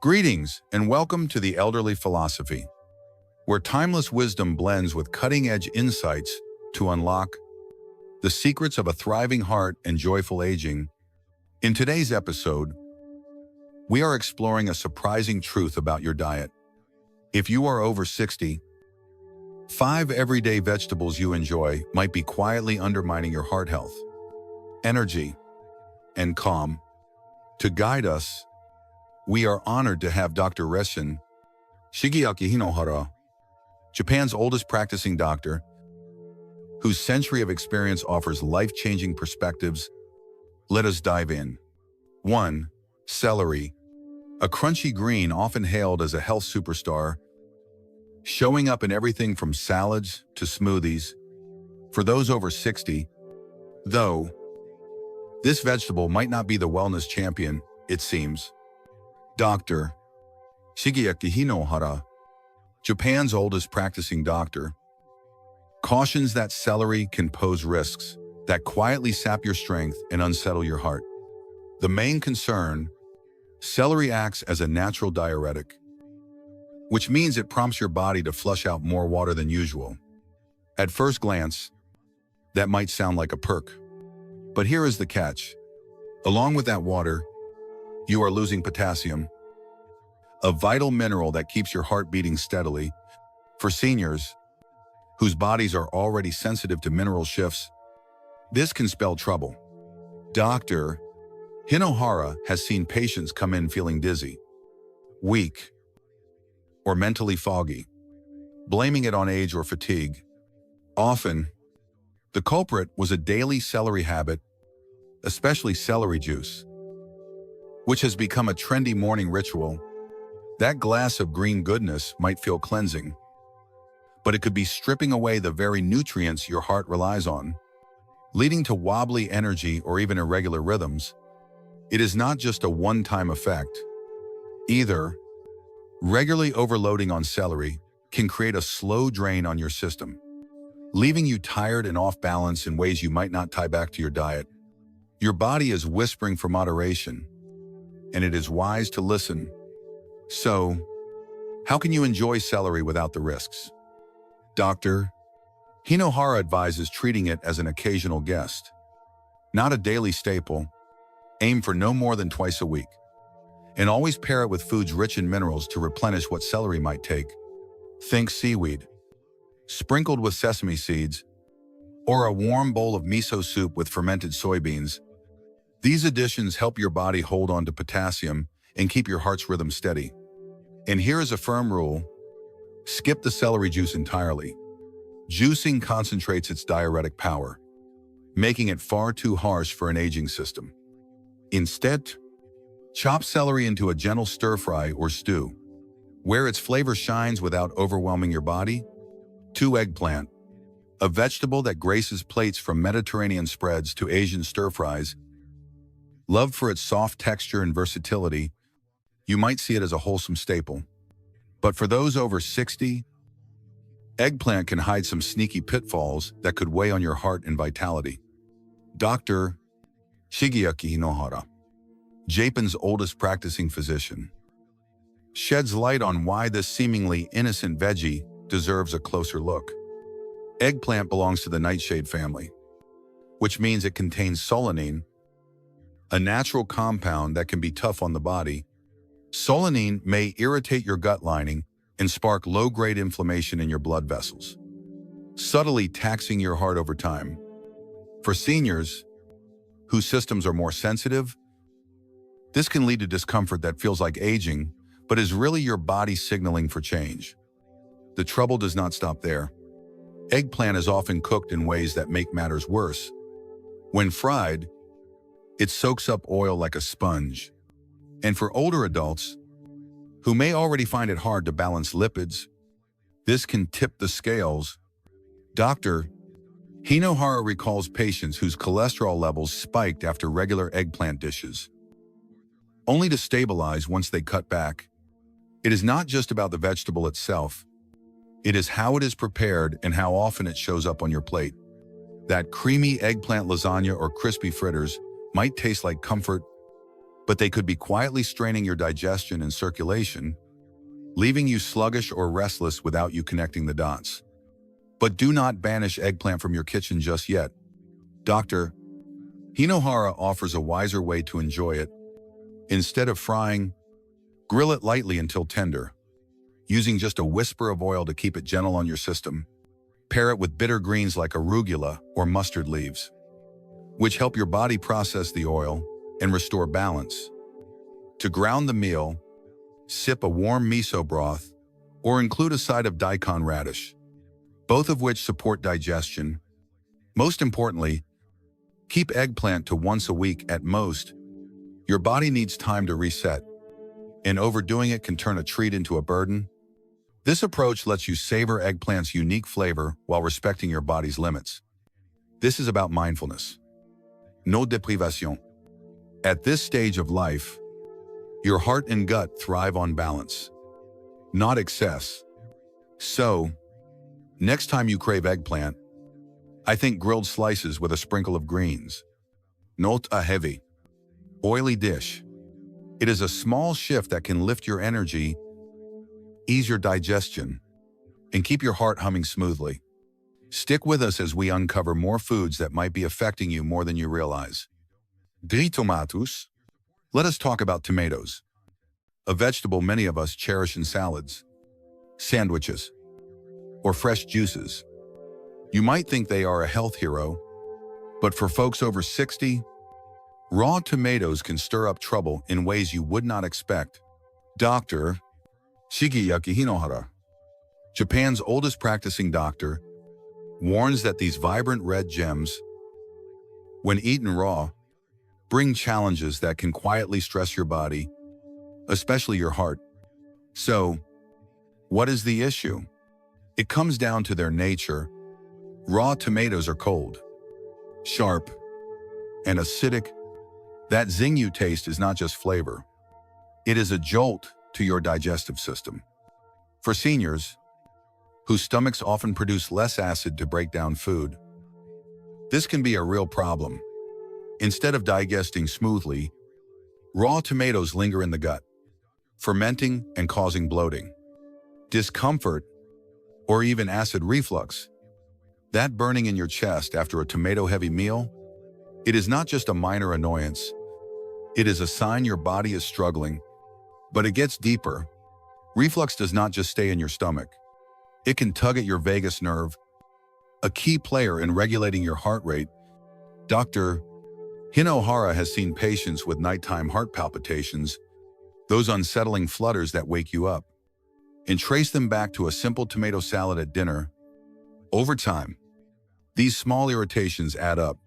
Greetings and welcome to the Elderly Philosophy, where timeless wisdom blends with cutting-edge insights to unlock the secrets of a thriving heart and joyful aging. In today's episode, we are exploring a surprising truth about your diet. If you are over 60, 5 everyday vegetables you enjoy might be quietly undermining your heart health, energy, and calm. To guide us, we are honored to have Dr. Resen Shigeaki Hinohara, Japan's oldest practicing doctor, whose century of experience offers life-changing perspectives. Let us dive in. 1. Celery, a crunchy green often hailed as a health superstar, showing up in everything from salads to smoothies. For those over 60, though, this vegetable might not be the wellness champion, it seems. Dr. Shigeaki Hinohara, Japan's oldest practicing doctor, cautions that celery can pose risks that quietly sap your strength and unsettle your heart. The main concern: celery acts as a natural diuretic, which means it prompts your body to flush out more water than usual. At first glance, that might sound like a perk. But here is the catch. Along with that water, you are losing potassium, a vital mineral that keeps your heart beating steadily. For seniors, whose bodies are already sensitive to mineral shifts, this can spell trouble. Dr. Hinohara has seen patients come in feeling dizzy, weak, or mentally foggy, blaming it on age or fatigue. Often, the culprit was a daily celery habit, especially celery juice, which has become a trendy morning ritual. That glass of green goodness might feel cleansing, but it could be stripping away the very nutrients your heart relies on, leading to wobbly energy or even irregular rhythms. It is not just a one-time effect. Either, regularly overloading on celery can create a slow drain on your system, leaving you tired and off balance in ways you might not tie back to your diet. Your body is whispering for moderation, and it is wise to listen. So, how can you enjoy celery without the risks? Dr. Hinohara advises treating it as an occasional guest, not a daily staple. Aim for no more than twice a week, and always pair it with foods rich in minerals to replenish what celery might take. Think seaweed, sprinkled with sesame seeds, or a warm bowl of miso soup with fermented soybeans. These additions help your body hold on to potassium and keep your heart's rhythm steady. And here is a firm rule: skip the celery juice entirely. Juicing concentrates its diuretic power, making it far too harsh for an aging system. Instead, chop celery into a gentle stir-fry or stew, where its flavor shines without overwhelming your body. 2. Eggplant, a vegetable that graces plates from Mediterranean spreads to Asian stir-fries. Loved for its soft texture and versatility, you might see it as a wholesome staple. But for those over 60, eggplant can hide some sneaky pitfalls that could weigh on your heart and vitality. Dr. Shigeaki Hinohara, Japan's oldest practicing physician, sheds light on why this seemingly innocent veggie deserves a closer look. Eggplant belongs to the nightshade family, which means it contains solanine, a natural compound that can be tough on the body. Solanine may irritate your gut lining and spark low-grade inflammation in your blood vessels, subtly taxing your heart over time. For seniors, whose systems are more sensitive, this can lead to discomfort that feels like aging, but is really your body signaling for change. The trouble does not stop there. Eggplant is often cooked in ways that make matters worse. When fried, it soaks up oil like a sponge. And for older adults, who may already find it hard to balance lipids, this can tip the scales. Dr. Hinohara recalls patients whose cholesterol levels spiked after regular eggplant dishes, only to stabilize once they cut back. It is not just about the vegetable itself. It is how it is prepared and how often it shows up on your plate. That creamy eggplant lasagna or crispy fritters might taste like comfort, but they could be quietly straining your digestion and circulation, leaving you sluggish or restless without you connecting the dots. But do not banish eggplant from your kitchen just yet. Dr. Hinohara offers a wiser way to enjoy it. Instead of frying, grill it lightly until tender, using just a whisper of oil to keep it gentle on your system. Pair it with bitter greens like arugula or mustard leaves, which help your body process the oil and restore balance. To ground the meal, sip a warm miso broth or include a side of daikon radish, both of which support digestion. Most importantly, keep eggplant to once a week at most. Your body needs time to reset, and overdoing it can turn a treat into a burden. This approach lets you savor eggplant's unique flavor while respecting your body's limits. This is about mindfulness. No deprivation. At this stage of life, your heart and gut thrive on balance, not excess. So, next time you crave eggplant, I think grilled slices with a sprinkle of greens. Not a heavy, oily dish. It is a small shift that can lift your energy, ease your digestion, and keep your heart humming smoothly. Stick with us as we uncover more foods that might be affecting you more than you realize. De tomatos. Let us talk about tomatoes, a vegetable many of us cherish in salads, sandwiches, or fresh juices. You might think they are a health hero, but for folks over 60, raw tomatoes can stir up trouble in ways you would not expect. Dr. Shigeyuki Hinohara, Japan's oldest practicing doctor, warns that these vibrant red gems, when eaten raw, bring challenges that can quietly stress your body, especially your heart. So, what is the issue? It comes down to their nature. Raw tomatoes are cold, sharp, and acidic. That zing you taste is not just flavor. It is a jolt to your digestive system. For seniors, whose stomachs often produce less acid to break down food, this can be a real problem. Instead of digesting smoothly, raw tomatoes linger in the gut, fermenting and causing bloating, discomfort, or even acid reflux. That burning in your chest after a tomato-heavy meal, it is not just a minor annoyance. It is a sign your body is struggling, but it gets deeper. Reflux does not just stay in your stomach. It can tug at your vagus nerve, a key player in regulating your heart rate. Dr. Hinohara has seen patients with nighttime heart palpitations, those unsettling flutters that wake you up, and trace them back to a simple tomato salad at dinner. Over time, these small irritations add up,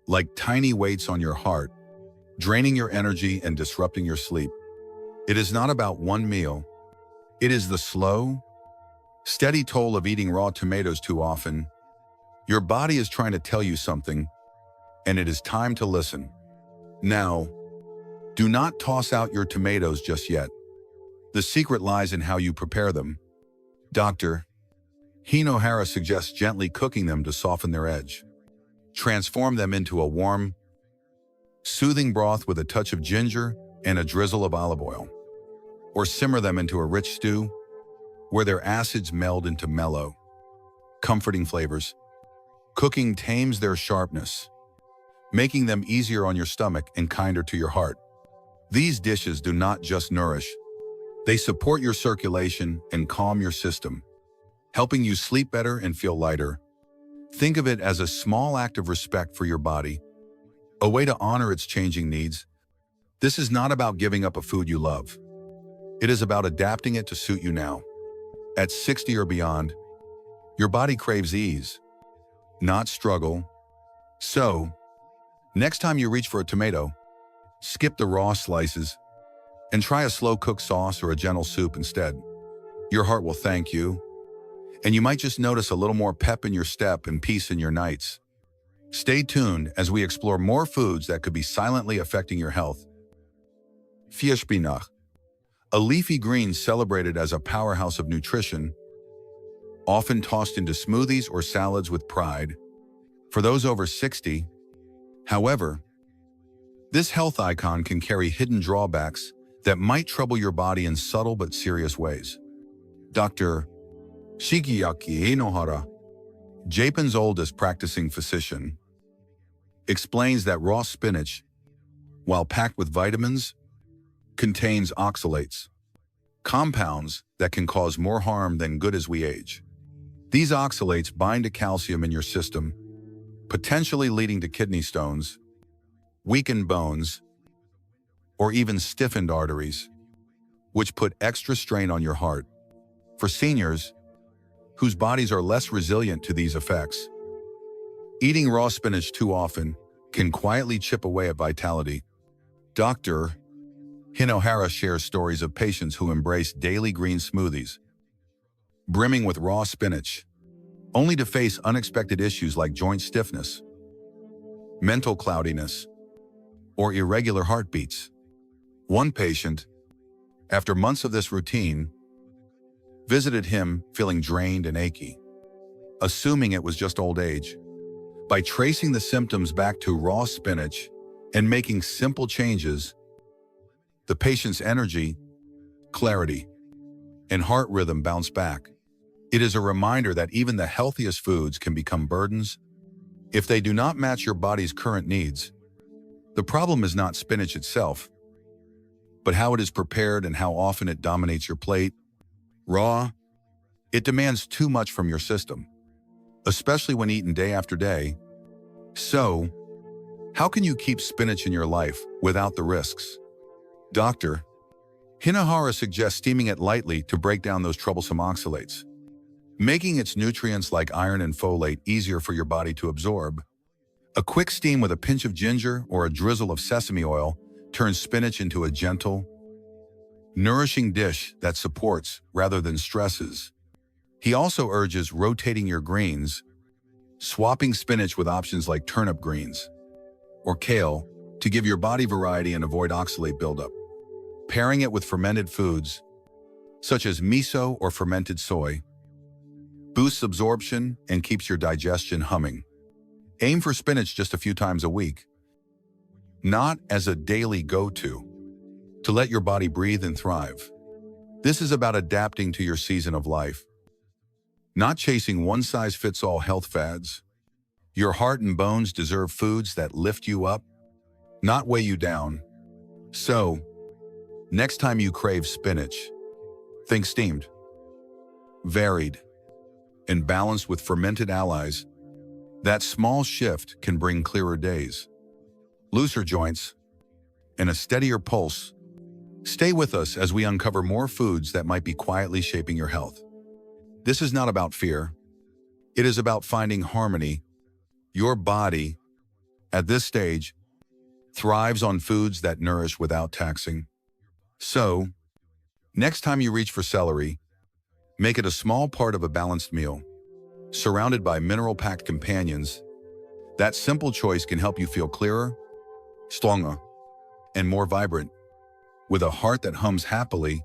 like tiny weights on your heart, draining your energy and disrupting your sleep. It is not about one meal. It is the slow, steady toll of eating raw tomatoes too often. Your body is trying to tell you something, and it is time to listen. Now, do not toss out your tomatoes just yet. The secret lies in how you prepare them. Dr. Hinohara suggests gently cooking them to soften their edge. Transform them into a warm, soothing broth with a touch of ginger and a drizzle of olive oil. Or simmer them into a rich stew where their acids meld into mellow, comforting flavors. Cooking tames their sharpness, making them easier on your stomach and kinder to your heart. These dishes do not just nourish, they support your circulation and calm your system, helping you sleep better and feel lighter. Think of it as a small act of respect for your body, a way to honor its changing needs. This is not about giving up a food you love. It is about adapting it to suit you now. At 60 or beyond, your body craves ease, not struggle. So, next time you reach for a tomato, skip the raw slices and try a slow-cooked sauce or a gentle soup instead. Your heart will thank you, and you might just notice a little more pep in your step and peace in your nights. Stay tuned as we explore more foods that could be silently affecting your health. Spinach, a leafy green celebrated as a powerhouse of nutrition, often tossed into smoothies or salads with pride. For those over 60, however, This health icon can carry hidden drawbacks that might trouble your body in subtle but serious ways. Dr. Shigeaki Inohara, Japan's oldest practicing physician, explains that raw spinach, while packed with vitamins, contains oxalates, compounds that can cause more harm than good as we age. These oxalates bind to calcium in your system, potentially leading to kidney stones, weakened bones, or even stiffened arteries, which put extra strain on your heart. For seniors, whose bodies are less resilient to these effects, eating raw spinach too often can quietly chip away at vitality. Dr. Hinohara shares stories of patients who embrace daily green smoothies, brimming with raw spinach, only to face unexpected issues like joint stiffness, mental cloudiness, or irregular heartbeats. One patient, after months of this routine, visited him feeling drained and achy, assuming it was just old age. By tracing the symptoms back to raw spinach and making simple changes, the patient's energy, clarity, and heart rhythm bounced back. It is a reminder that even the healthiest foods can become burdens if they do not match your body's current needs. The problem is not spinach itself, but how it is prepared and how often it dominates your plate. Raw, it demands too much from your system, especially when eaten day after day. So, how can you keep spinach in your life without the risks? Dr. Hinohara suggests steaming it lightly to break down those troublesome oxalates, making its nutrients like iron and folate easier for your body to absorb. A quick steam with a pinch of ginger or a drizzle of sesame oil turns spinach into a gentle, nourishing dish that supports rather than stresses. He also urges rotating your greens, swapping spinach with options like turnip greens or kale to give your body variety and avoid oxalate buildup. Pairing it with fermented foods, such as miso or fermented soy, boosts absorption and keeps your digestion humming. Aim for spinach just a few times a week, not as a daily go-to, to let your body breathe and thrive. This is about adapting to your season of life, not chasing one-size-fits-all health fads. Your heart and bones deserve foods that lift you up, not weigh you down. So, next time you crave spinach, think steamed, varied, and balanced with fermented allies. That small shift can bring clearer days, looser joints, and a steadier pulse. Stay with us as we uncover more foods that might be quietly shaping your health. This is not about fear. It is about finding harmony. Your body, at this stage, thrives on foods that nourish without taxing. So, next time you reach for celery, make it a small part of a balanced meal, surrounded by mineral-packed companions. That simple choice can help you feel clearer, stronger, and more vibrant. With a heart that hums happily,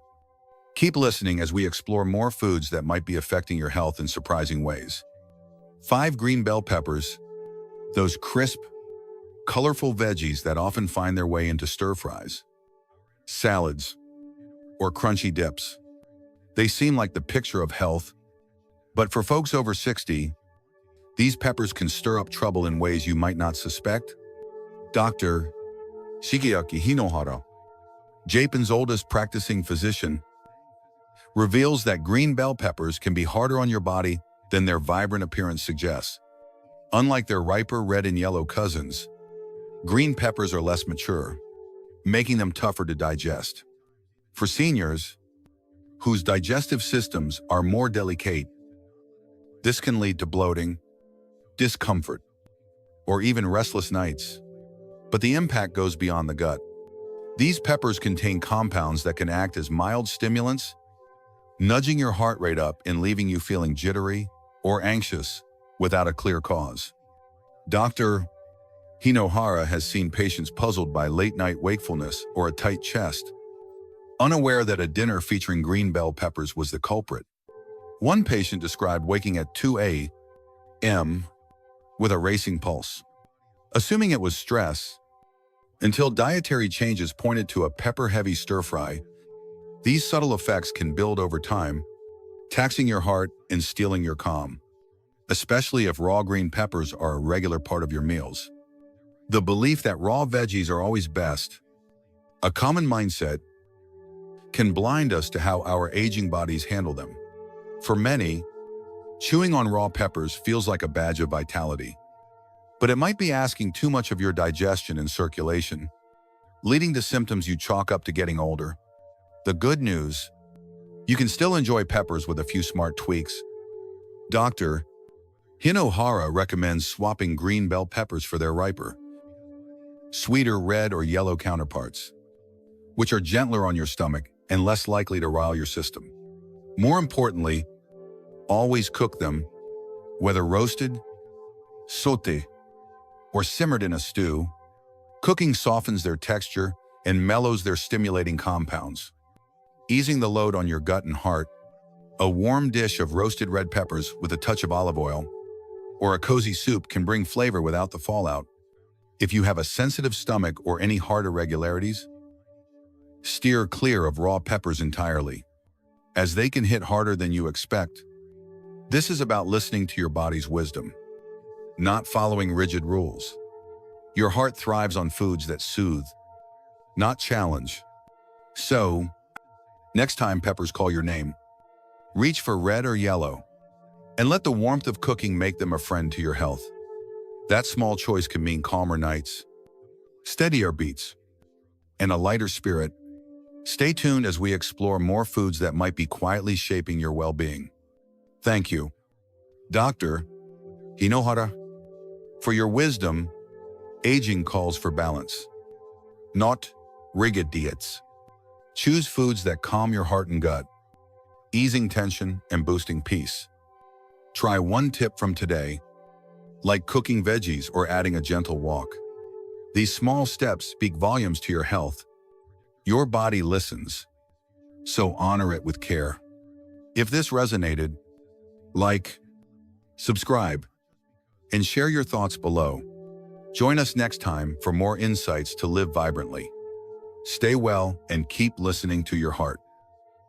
keep listening as we explore more foods that might be affecting your health in surprising ways. 5 green bell peppers, those crisp, colorful veggies that often find their way into stir-fries, salads, or crunchy dips. They seem like the picture of health, but for folks over 60, these peppers can stir up trouble in ways you might not suspect. Dr. Shigeaki Hinohara, Japan's oldest practicing physician, reveals that green bell peppers can be harder on your body than their vibrant appearance suggests. Unlike their riper red and yellow cousins, green peppers are less mature, making them tougher to digest. For seniors, whose digestive systems are more delicate, this can lead to bloating, discomfort, or even restless nights. But the impact goes beyond the gut. These peppers contain compounds that can act as mild stimulants, nudging your heart rate up and leaving you feeling jittery or anxious without a clear cause. Dr. Hinohara has seen patients puzzled by late-night wakefulness or a tight chest, unaware that a dinner featuring green bell peppers was the culprit. One patient described waking at 2 a.m. with a racing pulse. Assuming it was stress, Until dietary changes pointed to a pepper-heavy stir-fry, these subtle effects can build over time, taxing your heart and stealing your calm, especially if raw green peppers are a regular part of your meals. The belief that raw veggies are always best, a common mindset, can blind us to how our aging bodies handle them. For many, chewing on raw peppers feels like a badge of vitality, but it might be asking too much of your digestion and circulation, leading to symptoms you chalk up to getting older. The good news: you can still enjoy peppers with a few smart tweaks. Dr. Hinohara recommends swapping green bell peppers for their riper, sweeter red or yellow counterparts, which are gentler on your stomach and less likely to rile your system. More importantly, always cook them, whether roasted, sauté, or simmered in a stew. Cooking softens their texture and mellows their stimulating compounds, easing the load on your gut and heart. A warm dish of roasted red peppers with a touch of olive oil, or a cozy soup can bring flavor without the fallout. If you have a sensitive stomach or any heart irregularities, steer clear of raw peppers entirely, as they can hit harder than you expect. This is about listening to your body's wisdom, not following rigid rules. Your heart thrives on foods that soothe, not challenge. So, next time peppers call your name, reach for red or yellow, and let the warmth of cooking make them a friend to your health. That small choice can mean calmer nights, steadier beats, and a lighter spirit. Stay tuned as we explore more foods that might be quietly shaping your well-being. Thank you, Dr. Hinohara, for your wisdom. Aging calls for balance, not rigid diets. Choose foods that calm your heart and gut, easing tension and boosting peace. Try one tip from today, like cooking veggies or adding a gentle walk. These small steps speak volumes to your health. Your body listens, so honor it with care. If this resonated, like, subscribe, and share your thoughts below. Join us next time for more insights to live vibrantly. Stay well and keep listening to your heart.